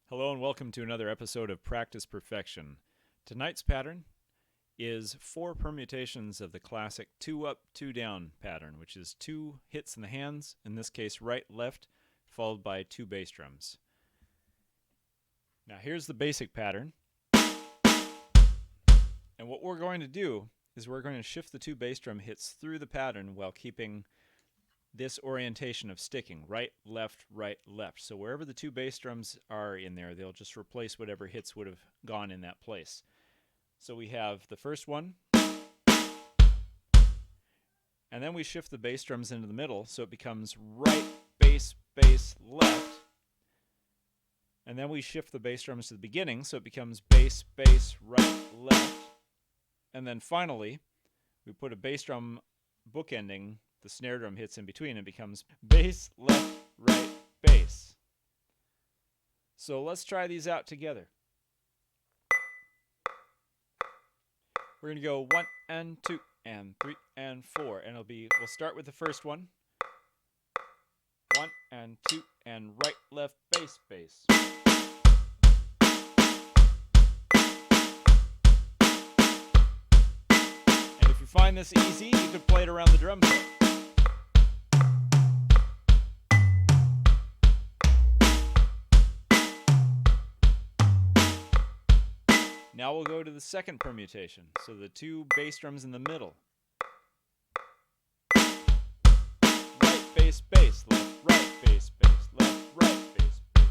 Hello and welcome to another episode of Practice Perfection. Tonight's pattern is 4 permutations of the classic 2 up, 2 down pattern, which is 2 hits in the hands, in this case right, left, followed by 2 bass drums. Now here's the basic pattern. And what we're going to do is we're going to shift the 2 bass drum hits through the pattern while keeping this orientation of sticking, right, left, right, left. So wherever the 2 bass drums are in there, they'll just replace whatever hits would have gone in that place. So we have the first one, and then we shift the bass drums into the middle, so it becomes right, bass, bass, left. And then we shift the bass drums to the beginning, so it becomes bass, bass, right, left. And then finally, we put a bass drum bookending the snare drum hits in between and becomes bass, left, right, bass. So let's try these out together. We're going to go 1 and 2 and 3 and 4, and we'll start with the first one. 1 and 2 and right, left, bass, bass. And if you find this easy, you could play it around the drum set. Now we'll go to the second permutation, so the 2 bass drums in the middle. Right, bass, bass, left, right, bass, bass, left, right, bass, bass.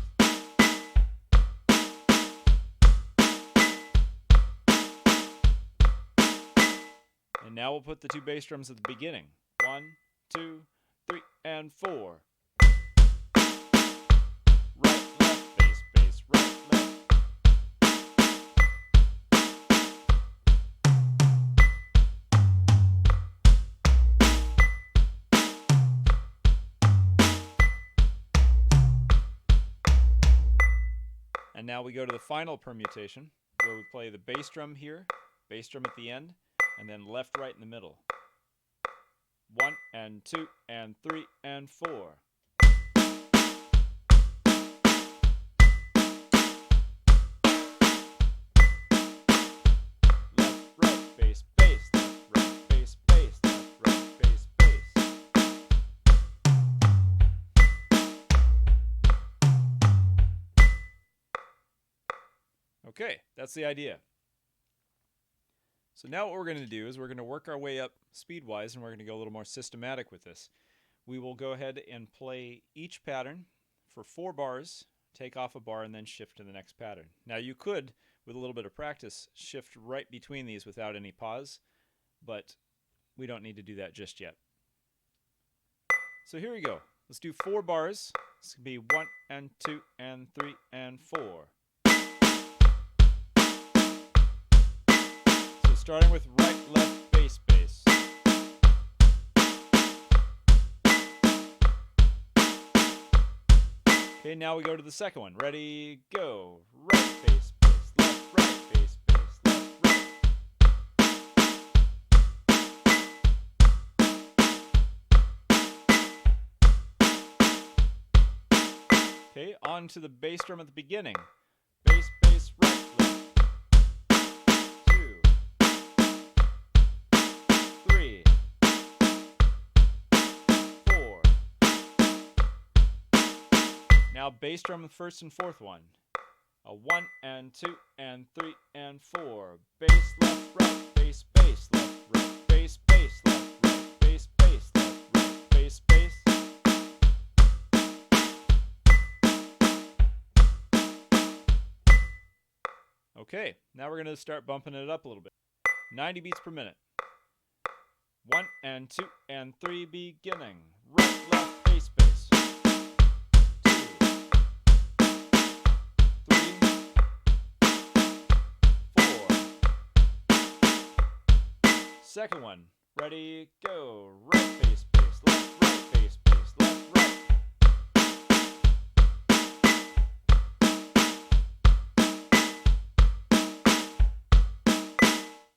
And now we'll put the 2 bass drums at the beginning. 1, 2, 3, and 4. Right, left, bass, bass, right, left. And now we go to the final permutation, where we play the bass drum here, bass drum at the end, and then left, right in the middle. 1 and 2 and 3 and 4. Left, right, bass, bass, left, right, bass, bass, left, right, bass, bass. Okay, that's the idea. So now what we're going to do is we're going to work our way up speed-wise, and we're going to go a little more systematic with this. We will go ahead and play each pattern for 4 bars, take off a bar, and then shift to the next pattern. Now you could, with a little bit of practice, shift right between these without any pause, but we don't need to do that just yet. So here we go. Let's do 4 bars. This could be 1 and 2 and 3 and 4. Starting with right, left, bass, bass. Okay, now we go to the second one. Ready, go. Right, bass, bass, left, right, bass, bass, left, right. Okay, on to the bass drum at the beginning. Bass, bass, right, left. 3, 4. Now bass drum the first and fourth one. A 1 and 2 and 3 and 4. Bass, left, right, bass, bass, left, right, bass, bass, left, right, bass, bass, left, right, bass, bass. Okay, now we're going to start bumping it up a little bit. 90 beats per minute. 1 and 2 and 3 beginning. Right, left, bass, bass. 2, 3, 4. Second one. Ready, go. Right, bass, bass. Left, right, bass, bass. Left, right.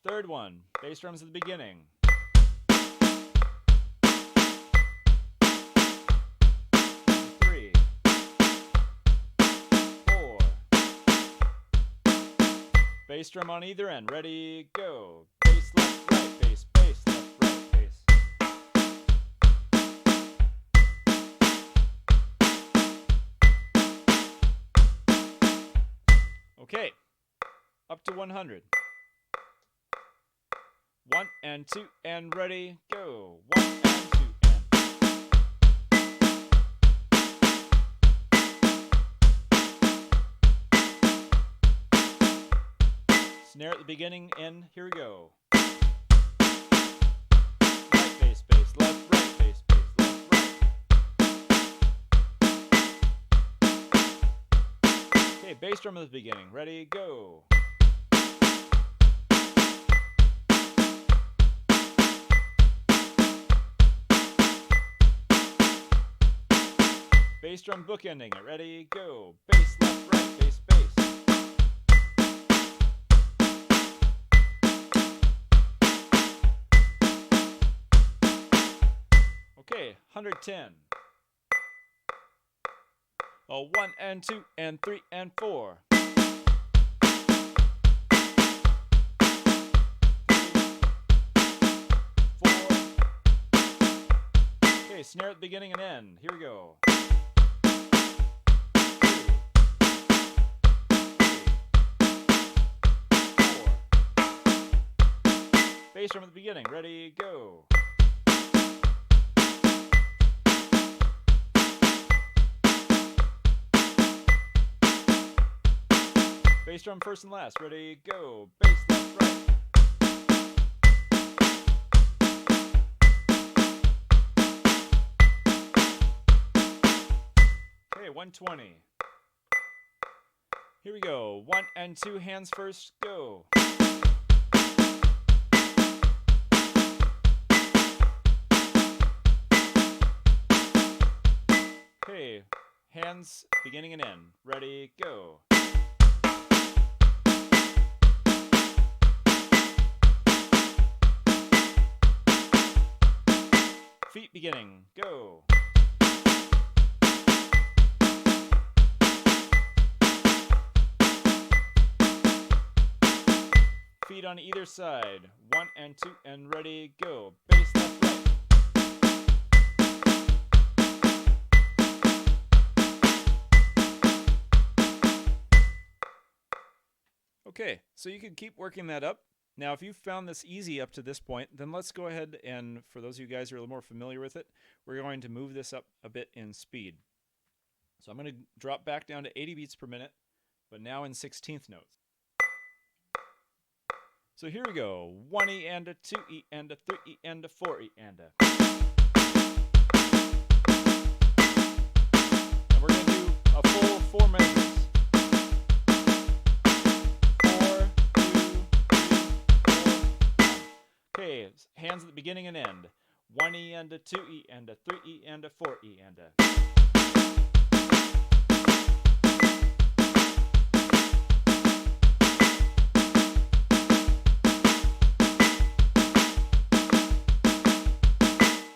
Third one. Bass drums at the beginning. 3, 4. Bass drum on either end. Ready, go. Bass left, right, bass, bass left, right, bass. Okay, up to 100. 1 and 2 and ready, go. 1 and 2 and. Snare at the beginning, and here we go. Right bass, bass, left, right bass, bass, left, right. Okay, bass drum at the beginning. Ready, go. Bass drum bookending it. Ready, go. Bass left, right, bass, bass. Okay, 110. Oh, 1 and 2 and 3 and 4. 3, 4. Okay, snare at the beginning and end. Here we go. 2, 3, 4. Bass drum at the beginning. Ready, go. Bass drum first and last. Ready, go. Bass left, right. Okay, 120. Here we go. 1 and 2, hands first, go. Okay, hands beginning and end. Ready, go. Feet beginning, go. Feet on either side. 1 and 2 and ready, go. Bass left, right. Okay, so you can keep working that up. Now, if you found this easy up to this point, then let's go ahead and, for those of you guys who are a little more familiar with it, we're going to move this up a bit in speed. So I'm going to drop back down to 80 beats per minute, but now in 16th notes. So here we go. 1E and a 2E and a 3E and a 4E and a. And we're going to do a full 4 measures. 4, 2, 3, 4. Okay, hands at the beginning and end. 1E and a 2E and a 3E and a 4E and a.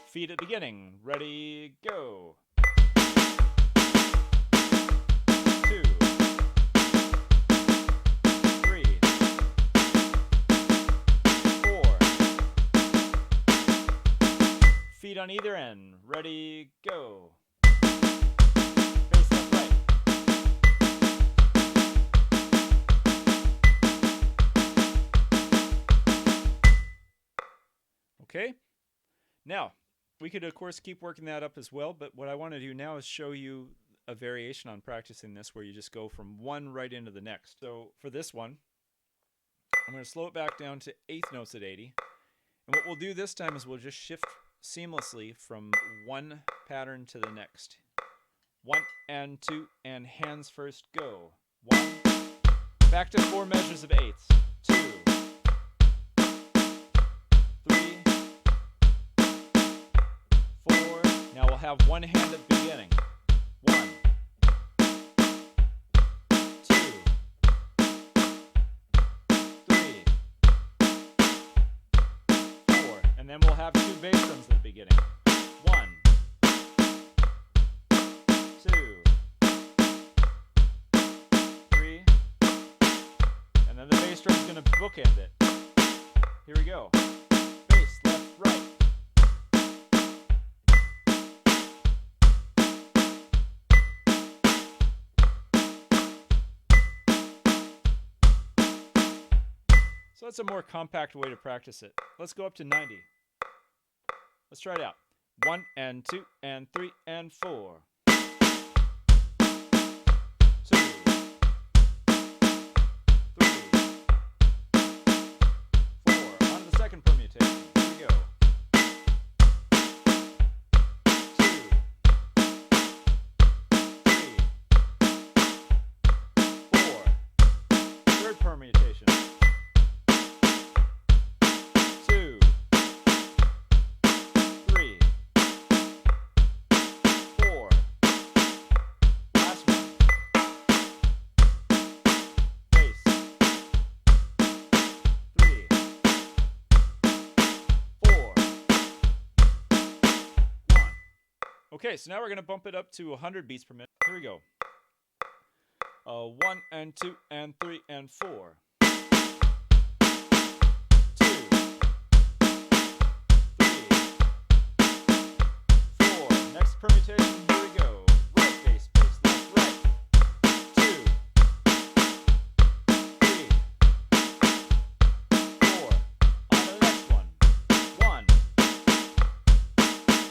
Feet at the beginning. Ready, go. 2, 3, 4. Feet on either end. Ready, go. Bass left, right. Okay. Now, we could, of course, keep working that up as well, but what I want to do now is show you a variation on practicing this where you just go from one right into the next. So for this one, I'm going to slow it back down to 8th notes at 80. And what we'll do this time is we'll just shift seamlessly from one pattern to the next. 1 and 2 and hands first, go. 1, back to 4 measures of 8ths. 2, 3, 4. Now we'll have one hand at the beginning. 1, 2, 3, 4. And then we'll have 2 bass drums at the beginning. 1, 2, 3, and then the bass bass drum's going to bookend it. Here we go. Bass, left, right. So that's a more compact way to practice it. Let's go up to 90. Let's try it out. 1 and 2 and 3 and 4. 2. 3. 4. On to the second permutation. Here we go. 2. 3. 4. Third permutation. 2. 3. 4. Last one. Bass. 3. 4. 1. Okay, so now we're going to bump it up to 100 beats per minute. Here we go. 1 and 2 and 3 and 4. 2. 3. 4. Next permutation, here we go. Right bass, bass, left, right. 2. 3. 4. On to the next one. 1.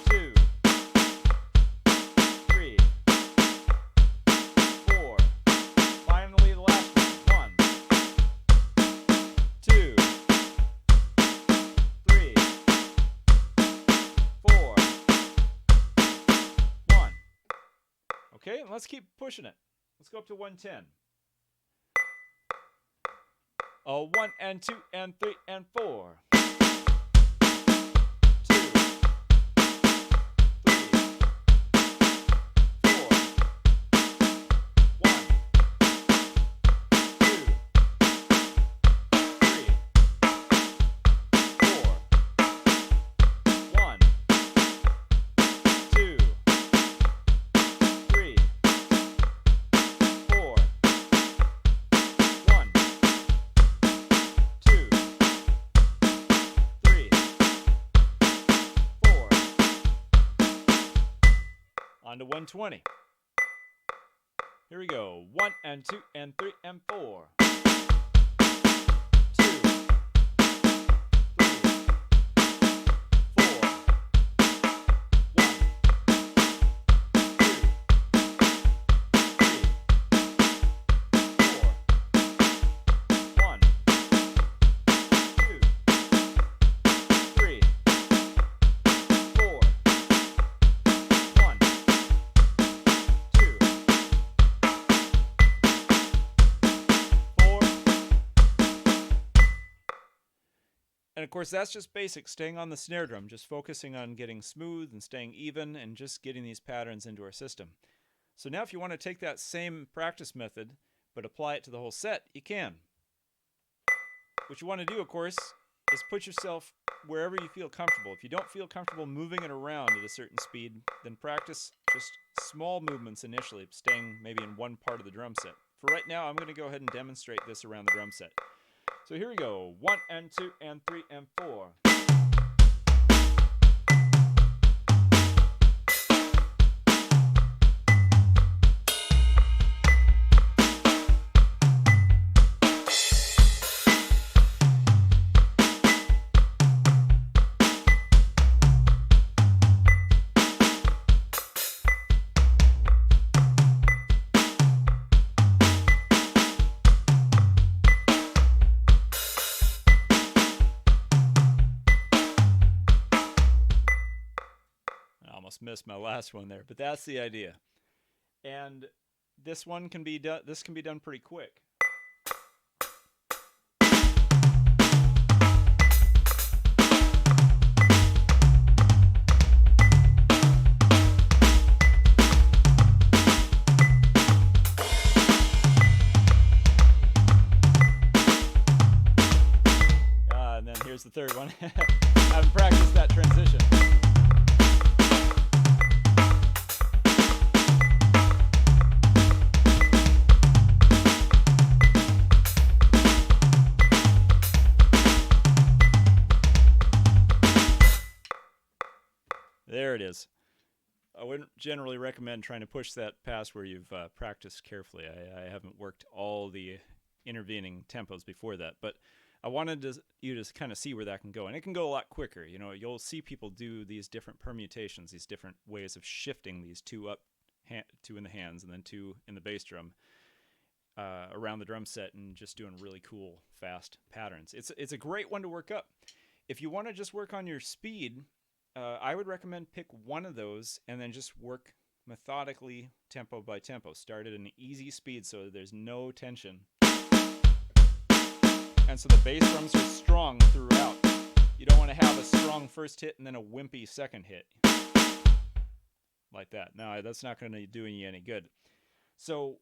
2. 3. 4. Finally, the last one. 1. 2. 3. 4. 1. Okay, and let's keep pushing it. Let's go up to 110. 1 and 2 and 3 and 4. 2. 3. 4. 1. 2. 3. 4. 1. 2. 3. 4. 1. 2. 3. 4. On to 120. Here we go. 1 and 2 and 3 and 4. 2. 3. 4. 1. 2. 3. 4. 1. 2. 3. 4. 1. 2. 4. And of course, that's just basic, staying on the snare drum, just focusing on getting smooth and staying even and just getting these patterns into our system. So now if you want to take that same practice method, but apply it to the whole set, you can. What you want to do, of course, is put yourself wherever you feel comfortable. If you don't feel comfortable moving it around at a certain speed, then practice just small movements initially, staying maybe in one part of the drum set. For right now, I'm going to go ahead and demonstrate this around the drum set. So here we go. 1 and 2 and 3 and 4. Missed my last one there, but that's the idea. And this one can be done. This can be done pretty quick. And then here's the third one. I haven't practiced that transition. is. I wouldn't generally recommend trying to push that past where you've practiced carefully. I haven't worked all the intervening tempos before that, but I wanted you to kind of see where that can go, and it can go a lot quicker. You know, you'll see people do these different permutations, these different ways of shifting these two up, two in the hands, and then two in the bass drum around the drum set, and just doing really cool, fast patterns. It's a great one to work up. If you want to just work on your speed, I would recommend pick one of those and then just work methodically, tempo by tempo. Start at an easy speed so there's no tension. And so the bass drums are strong throughout. You don't want to have a strong first hit and then a wimpy second hit. Like that. No, that's not going to do you any good. So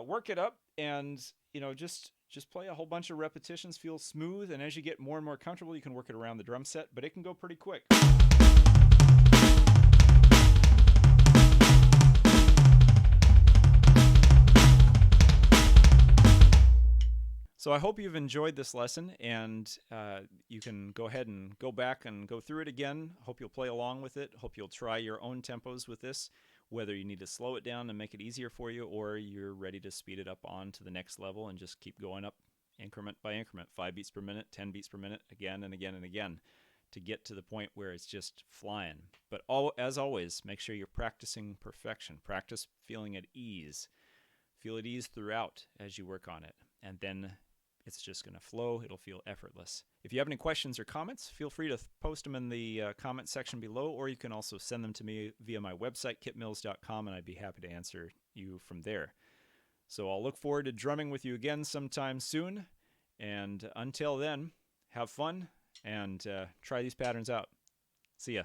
work it up and, you know, just play a whole bunch of repetitions, feel smooth, and as you get more and more comfortable, you can work it around the drum set, but it can go pretty quick. So I hope you've enjoyed this lesson, and you can go ahead and go back and go through it again. Hope you'll play along with it. Hope you'll try your own tempos with this, whether you need to slow it down and make it easier for you, or you're ready to speed it up on to the next level and just keep going up increment by increment, 5 beats per minute, 10 beats per minute, again and again and again, to get to the point where it's just flying. But as always, make sure you're practicing perfection. Practice feeling at ease. Feel at ease throughout as you work on it, and then it's just going to flow. It'll feel effortless. If you have any questions or comments, feel free to post them in the comment section below, or you can also send them to me via my website, kitmills.com, and I'd be happy to answer you from there. So I'll look forward to drumming with you again sometime soon, and until then, have fun and try these patterns out. See ya.